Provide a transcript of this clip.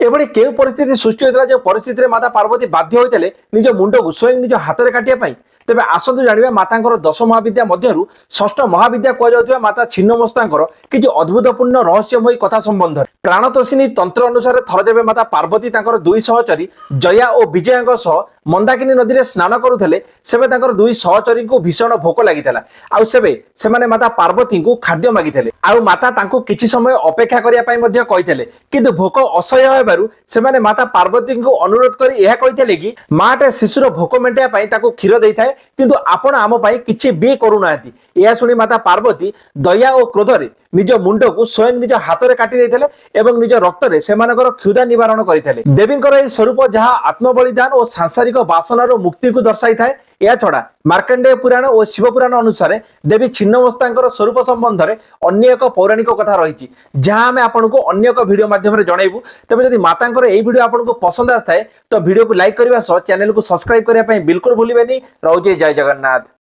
एभली केउ परिस्थिति सृष्टि होता जो परिस्थिति माता पार्वती बाध्य होते निज मुंड को स्वयं निज हाथ में काटिया तेज आसतु जाना माता 10 महाविद्या मध्यरु षष्ठ महाविद्या कहुआ माता छिन्नमस्ता किसी अद्भुतपूर्ण रहस्यमयी कथा संबंध प्राणतोषिणी तंत्र अनुसार थरदेवे माता पार्वती दुई सहचरी जया और विजया मंदाकिनी नदी में स्नान करुले सेबे दुई सहचरी को भीषण भोक लगी से माता पार्वती को खाद्य मागी माता किसी समय अपेक्षा करने किंतु भोक असह्य होबारु सेमाने माता पार्वती को अनुरोध कर यह कहते कि माटे शिशुर भोक मेटाई क्षीर दे थाए किंतु आपण आम किसी भी करूना यह शुणी माता पार्वती दया और क्रोधरे निज मुंड को स्वयं निज हाथ में काटी एवं निज रक्त से क्षुधा निवारण करते देवींकर यह स्वरूप जहाँ आत्मबलिदान और सांसारिक बासनार मुक्ति को दर्शाई थाए या छड़ा मार्कंडेय पुराण और शिव पुराण अनुसार देवी छिन्नमस्ता स्वरूप संबंध में अन्य एक पौराणिक कथा रही जहाँ आम आपको अन्य एक वीडियो माध्यम जनइबू तेज जब माता यह वीडियो आपको पसंद आए तो वीडियो को लाइक करने चैनल को सब्सक्राइब करने बिल्कुल भूलें। रोजे जय जगन्नाथ।